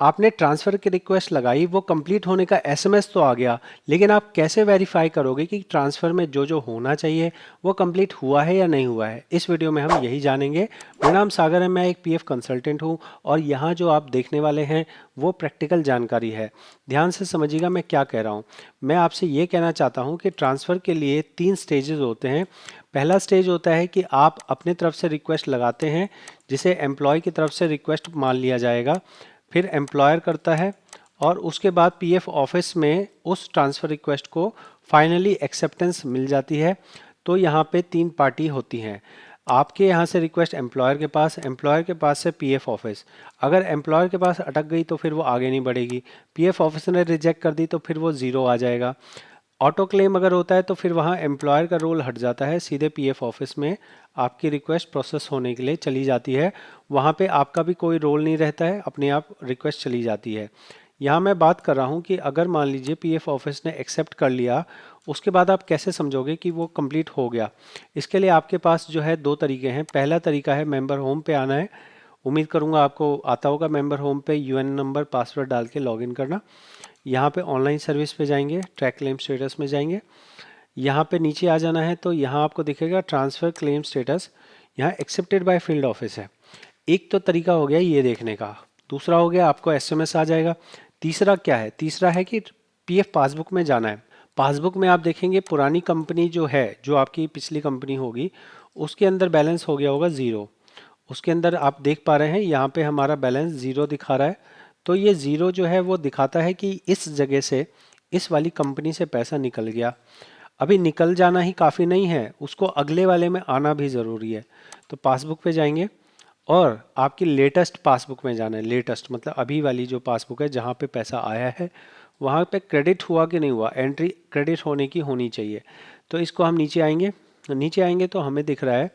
आपने ट्रांसफ़र की रिक्वेस्ट लगाई, वो कंप्लीट होने का एसएमएस तो आ गया, लेकिन आप कैसे वेरीफाई करोगे कि ट्रांसफ़र में जो जो होना चाहिए वो कंप्लीट हुआ है या नहीं हुआ है? इस वीडियो में हम यही जानेंगे। मेरा नाम सागर है, मैं एक पीएफ कंसल्टेंट हूँ और यहाँ जो आप देखने वाले हैं वो प्रैक्टिकल जानकारी है। ध्यान से समझिएगा मैं क्या कह रहा हूँ। मैं आपसे ये कहना चाहता हूँ कि ट्रांसफ़र के लिए 3 स्टेजेस होते हैं। पहला स्टेज होता है कि आप अपने तरफ से रिक्वेस्ट लगाते हैं, जिसे एम्प्लॉय की तरफ से रिक्वेस्ट मान लिया जाएगा। फिर एम्प्लॉयर करता है और उसके बाद पीएफ ऑफिस में उस ट्रांसफ़र रिक्वेस्ट को फाइनली एक्सेप्टेंस मिल जाती है। तो यहाँ पे 3 पार्टी होती हैं। आपके यहाँ से रिक्वेस्ट एम्प्लॉयर के पास से पीएफ ऑफिस। अगर एम्प्लॉयर के पास अटक गई तो फिर वो आगे नहीं बढ़ेगी। पीएफ ऑफिस ने रिजेक्ट कर दी तो फिर वो ज़ीरो आ जाएगा। ऑटो क्लेम अगर होता है तो फिर वहाँ एम्प्लॉयर का रोल हट जाता है, सीधे पीएफ ऑफिस में आपकी रिक्वेस्ट प्रोसेस होने के लिए चली जाती है। वहाँ पे आपका भी कोई रोल नहीं रहता है, अपने आप रिक्वेस्ट चली जाती है। यहाँ मैं बात कर रहा हूँ कि अगर मान लीजिए पीएफ ऑफिस ने एक्सेप्ट कर लिया, उसके बाद आप कैसे समझोगे कि वो कंप्लीट हो गया? इसके लिए आपके पास जो है 2 तरीके हैं। पहला तरीका है मेंबर होम पे आना है। उम्मीद करूँगा आपको आता होगा। मेंबर होम पे यूएन नंबर पासवर्ड डाल के लॉगिन करना। यहाँ पे ऑनलाइन सर्विस पे जाएंगे, ट्रैक क्लेम स्टेटस में जाएंगे। यहाँ पे नीचे आ जाना है तो यहाँ आपको दिखेगा ट्रांसफ़र क्लेम स्टेटस। यहाँ एक्सेप्टेड बाय फील्ड ऑफिस है। एक तो तरीका हो गया ये देखने का। दूसरा हो गया आपको एसएमएस आ जाएगा। तीसरा क्या है? तीसरा है कि पीएफ पासबुक में जाना है। पासबुक में आप देखेंगे पुरानी कंपनी जो है, जो आपकी पिछली कंपनी होगी, उसके अंदर बैलेंस हो गया होगा ज़ीरो। उसके अंदर आप देख पा रहे हैं यहाँ पे हमारा बैलेंस ज़ीरो दिखा रहा है। तो ये ज़ीरो जो है वो दिखाता है कि इस जगह से, इस वाली कंपनी से पैसा निकल गया। अभी निकल जाना ही काफ़ी नहीं है, उसको अगले वाले में आना भी ज़रूरी है। तो पासबुक पे जाएंगे और आपकी लेटेस्ट पासबुक में जाना है। लेटेस्ट मतलब अभी वाली जो पासबुक है जहाँ पे पैसा आया है, वहाँ पे क्रेडिट हुआ कि नहीं हुआ, एंट्री क्रेडिट होने की होनी चाहिए। तो इसको हम नीचे आएंगे। नीचे आएंगे तो हमें दिख रहा है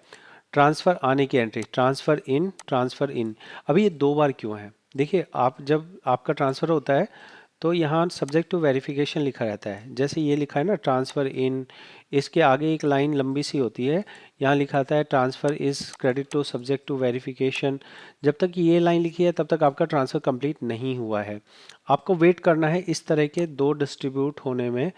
ट्रांसफ़र आने की एंट्री, ट्रांसफ़र इन, ट्रांसफ़र इन। अभी ये 2 बार क्यों है? देखिए, आप जब आपका ट्रांसफ़र होता है तो यहाँ सब्जेक्ट टू वेरिफिकेशन लिखा रहता है। जैसे ये लिखा है ना ट्रांसफ़र इन, इसके आगे एक लाइन लंबी सी होती है, यहाँ लिखा आता है transfer is credit to subject to verification. जब तक ये लाइन लिखी है तब तक आपका ट्रांसफ़र कंप्लीट नहीं हुआ है। आपको वेट करना है इस तरह के 2 डिस्ट्रीब्यूट होने में,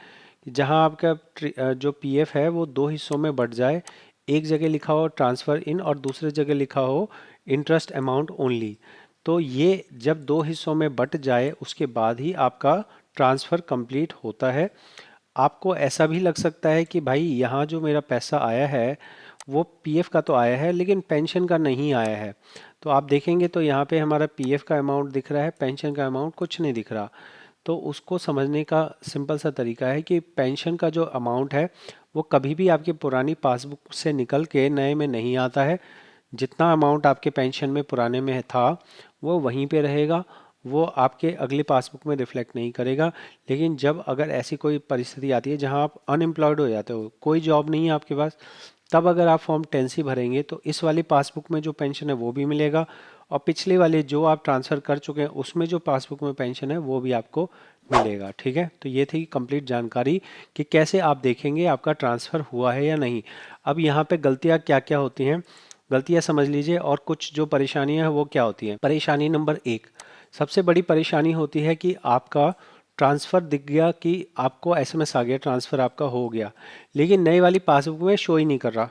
जहाँ आपका जो पीएफ है वो 2 हिस्सों में बट जाए। एक जगह लिखा हो ट्रांसफ़र इन और दूसरे जगह लिखा हो इंटरेस्ट अमाउंट ओनली। तो ये जब 2 हिस्सों में बट जाए उसके बाद ही आपका ट्रांसफ़र कंप्लीट होता है। आपको ऐसा भी लग सकता है कि भाई यहाँ जो मेरा पैसा आया है वो पीएफ का तो आया है लेकिन पेंशन का नहीं आया है। तो आप देखेंगे तो यहाँ पे हमारा पीएफ का अमाउंट दिख रहा है, पेंशन का अमाउंट कुछ नहीं दिख रहा। तो उसको समझने का सिंपल सा तरीका है कि पेंशन का जो अमाउंट है वो कभी भी आपकी पुरानी पासबुक से निकल के नए में नहीं आता है। जितना अमाउंट आपके पेंशन में पुराने में था वो वहीं पे रहेगा, वो आपके अगली पासबुक में रिफ्लेक्ट नहीं करेगा। लेकिन जब अगर ऐसी कोई परिस्थिति आती है जहां आप अनएम्प्लॉयड हो जाते हो, कोई जॉब नहीं है आपके पास, तब अगर आप फॉर्म 10C भरेंगे तो इस वाली पासबुक में जो पेंशन है वो भी मिलेगा और पिछले वाले जो आप ट्रांसफ़र कर चुके हैं उसमें जो पासबुक में पेंशन है वो भी आपको मिलेगा। ठीक है, तो ये थी कंप्लीट जानकारी कि कैसे आप देखेंगे आपका ट्रांसफ़र हुआ है या नहीं। अब यहाँ पे गलतियाँ क्या क्या होती हैं, गलतियाँ समझ लीजिए और कुछ जो परेशानियाँ हैं वो क्या होती हैं। परेशानी नंबर 1, सबसे बड़ी परेशानी होती है कि आपका ट्रांसफ़र दिख गया, कि आपको एसएमएस आ गया ट्रांसफ़र आपका हो गया, लेकिन नई वाली पासबुक में शो ही नहीं कर रहा।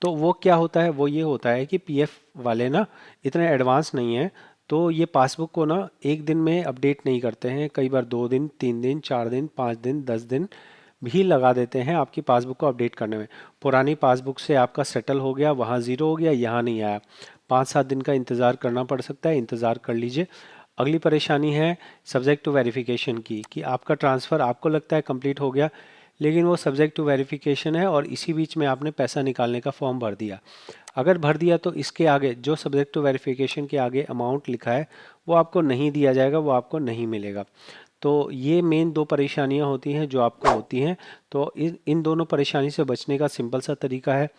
तो वो क्या होता है, वो ये होता है कि पीएफ वाले ना इतने एडवांस नहीं है, तो ये पासबुक को ना एक दिन में अपडेट नहीं करते हैं। कई बार 2 दिन, 3 दिन, 4 दिन, 5 दिन, 10 दिन भी लगा देते हैं आपकी पासबुक को अपडेट करने में। पुरानी पासबुक से आपका सेटल हो गया, वहाँ ज़ीरो हो गया, यहाँ नहीं आया, 5-7 दिन का इंतज़ार करना पड़ सकता है। इंतज़ार कर लीजिए। अगली परेशानी है सब्जेक्ट टू वेरिफिकेशन की, कि आपका ट्रांसफ़र आपको लगता है कंप्लीट हो गया, लेकिन वो सब्जेक्ट टू वेरिफिकेशन है और इसी बीच में आपने पैसा निकालने का फॉर्म भर दिया। अगर भर दिया तो इसके आगे जो सब्जेक्ट टू वेरिफिकेशन के आगे अमाउंट लिखा है वो आपको नहीं दिया जाएगा, वो आपको नहीं मिलेगा। तो ये मेन 2 परेशानियां होती हैं जो आपको होती हैं। तो इन इन दोनों परेशानी से बचने का सिंपल सा तरीका है,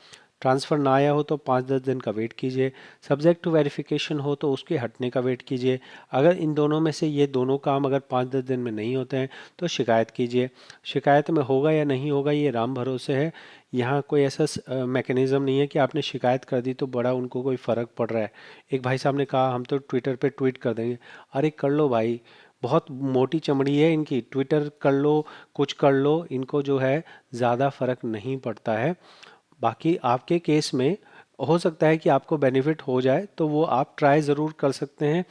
ट्रांसफ़र ना आया हो तो 5-10 दिन का वेट कीजिए। सब्जेक्ट टू वेरिफिकेशन हो तो उसके हटने का वेट कीजिए। अगर इन दोनों में से ये दोनों काम अगर 5-10 दिन में नहीं होते हैं तो शिकायत कीजिए। शिकायत में होगा या नहीं होगा ये राम भरोसे है। यहाँ कोई ऐसा मैकेनिज़्म नहीं है कि आपने शिकायत कर दी तो बड़ा उनको कोई फ़र्क पड़ रहा है। एक भाई साहब ने कहा हम तो ट्विटर पे ट्वीट कर देंगे। अरे कर लो भाई, बहुत मोटी चमड़ी है इनकी, ट्विटर कर लो, कुछ कर लो, इनको जो है ज़्यादा फ़र्क नहीं पड़ता है। बाकी आपके केस में हो सकता है कि आपको बेनिफिट हो जाए तो वो आप ट्राई ज़रूर कर सकते हैं।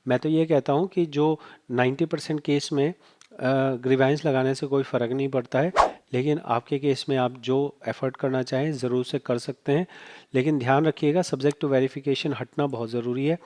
मैं तो ये कहता हूँ कि जो 90% केस में ग्रीवेंस लगाने से कोई फ़र्क नहीं पड़ता है, लेकिन आपके केस में आप जो एफर्ट करना चाहें ज़रूर से कर सकते हैं। लेकिन ध्यान रखिएगा सब्जेक्ट टू वेरिफिकेशन हटना बहुत ज़रूरी है।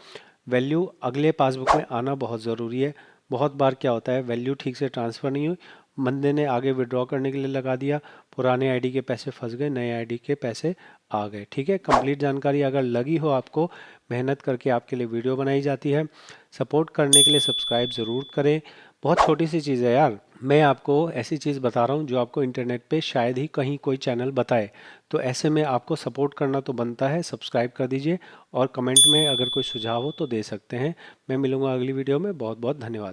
वैल्यू अगले पासबुक में आना बहुत ज़रूरी है। बहुत बार क्या होता है, वैल्यू ठीक से ट्रांसफ़र नहीं हुई, बंदे ने आगे विड्रॉ करने के लिए लगा दिया, पुराने आईडी के पैसे फंस गए, नए आईडी के पैसे आ गए। ठीक है, कंप्लीट जानकारी अगर लगी हो आपको, मेहनत करके आपके लिए वीडियो बनाई जाती है। सपोर्ट करने के लिए सब्सक्राइब ज़रूर करें। बहुत छोटी सी चीज़ है यार, मैं आपको ऐसी चीज़ बता रहा हूँ जो आपको इंटरनेट पे शायद ही कहीं कोई चैनल बताए। तो ऐसे में आपको सपोर्ट करना तो बनता है, सब्सक्राइब कर दीजिए और कमेंट में अगर कोई सुझाव हो तो दे सकते हैं। मैं मिलूँगा अगली वीडियो में। बहुत बहुत धन्यवाद।